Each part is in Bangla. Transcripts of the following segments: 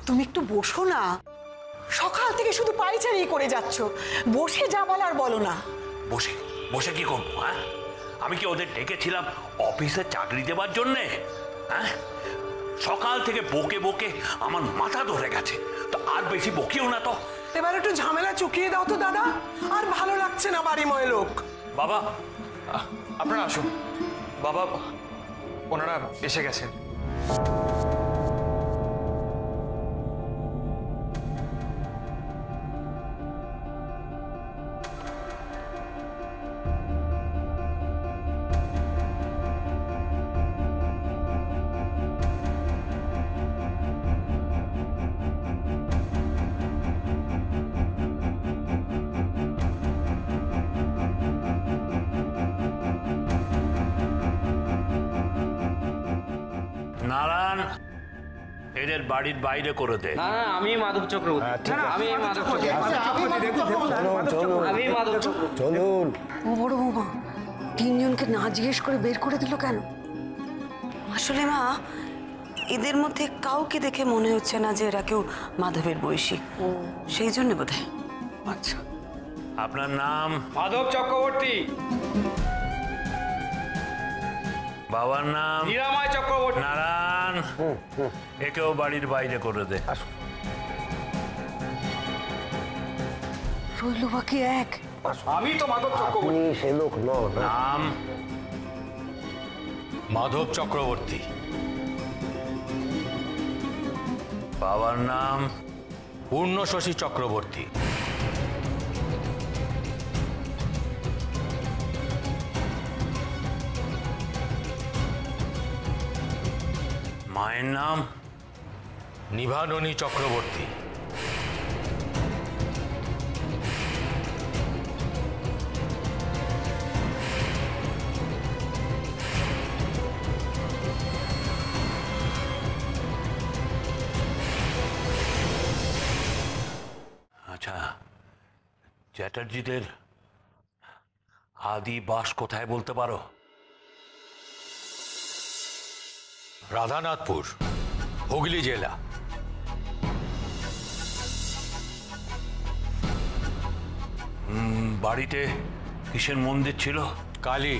তুমি একটু বসো না, সকাল থেকে শুধু পায়চারি করে যাচ্ছ, বসে যা বলার বলো না। বসে বসে কি করবো? হ্যাঁ, আমি কি ওদের ডেকেছিলাম অফিসে চাকরি দেবার জন্যে? হ্যাঁ, সকাল থেকে বকে বকে আমার মাথা ধরে গেছে, তো আর বেশি বকিও না তো। এবার একটু ঝামেলা চুকিয়ে দাও তো দাদা, আর ভালো লাগছে না বাড়িময় লোক। বাবা আপনারা আসুন। বাবা ওনারা এসে গেছেন। নারায়ণ, এদের বাড়ির বাইরে করে দে। না না, আমি মাধব চক্রবর্তী। আমি মাধব চলুন। ও বড় বৌমা তিনজনকে না জিজ্ঞেস করে বের করে দিল কেন? আসলে মা, এদের মধ্যে কাউকে দেখে মনে হচ্ছে না যে এরা কেউ মাধবের বয়সী, সেই জন্য বোধহয়। আচ্ছা, আপনার নাম? মাধব চক্রবর্তী। বাবার নাম? নিরাময় চক্রবর্তী। নারায়ণ, একেও বাড়ির বাইরে করে দে। রইল বাকি এক। আমি তো মাধব চক্রবর্তী। আপনি সে লোক নন। নাম? মাধব চক্রবর্তী। বাবার নাম? পূর্ণশশী চক্রবর্তী। মায়ের নাম? নিভাননী চক্রবর্তী। আচ্ছা, চ্যাটার্জিদের আদি বাস কোথায় বলতে পারো? রাধানাথপুর, হুগলি জেলা। বাড়িতে কিসের মন্দির ছিল? কালী।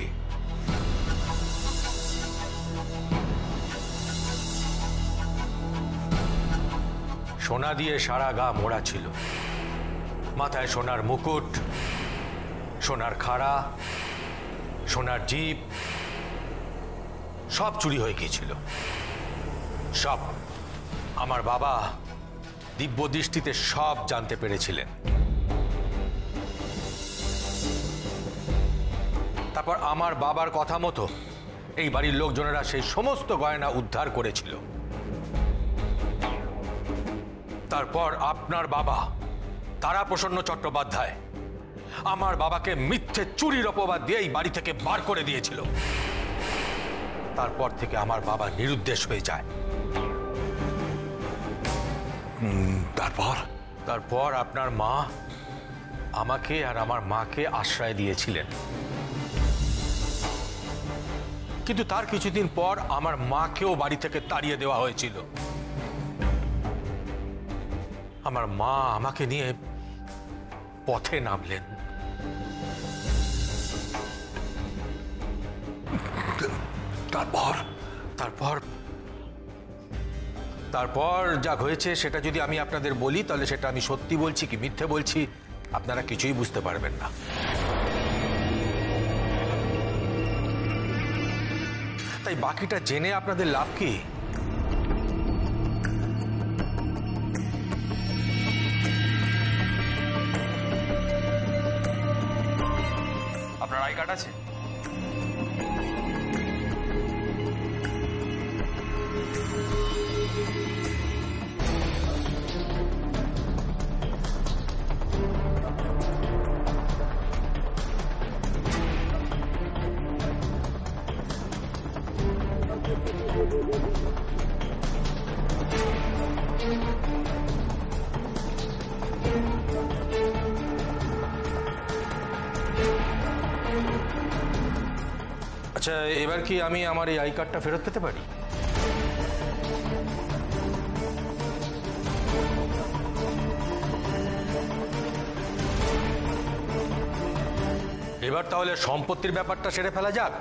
সোনা দিয়ে সারা গা মোড়া ছিল, মাথায় সোনার মুকুট, সোনার খাড়া, সোনার জিপ, সব চুরি হয়ে গিয়েছিল। সব আমার বাবা দিব্য দৃষ্টিতে সব জানতে পেরেছিলেন। তারপর আমার বাবার কথা মতো এই বাড়ির লোকজনেরা সেই সমস্ত গয়না উদ্ধার করেছিল। তারপর আপনার বাবা তারাপ্রসন্ন চট্টোপাধ্যায় আমার বাবাকে মিথ্যে চুরির অপবাদ দিয়ে এই বাড়ি থেকে বার করে দিয়েছিল। তারপর থেকে আমার বাবা নিরুদ্দেশ হয়ে যায়। তারপর আপনার মা আমাকে আর আমার মাকে আশ্রয় দিয়েছিলেন, কিন্তু তার কিছুদিন পর আমার মাকেও বাড়ি থেকে তাড়িয়ে দেওয়া হয়েছিল। আমার মা আমাকে নিয়ে পথে নামলেন। তারপর যা হয়েছে সেটা যদি আমি আপনাদের বলি তাহলে সেটা আমি সত্যি বলছি কি মিথ্যে বলছি আপনারা কিছুই বুঝতে পারবেন না। তাই বাকিটা জেনে আপনাদের লাভ কি? আপনার আই কার্ড আছে? আচ্ছা, এবার কি আমি আমার এই আই কার্ডটা ফেরত পেতে পারি? এবার তাহলে সম্পত্তির ব্যাপারটা সেরে ফেলা যাক।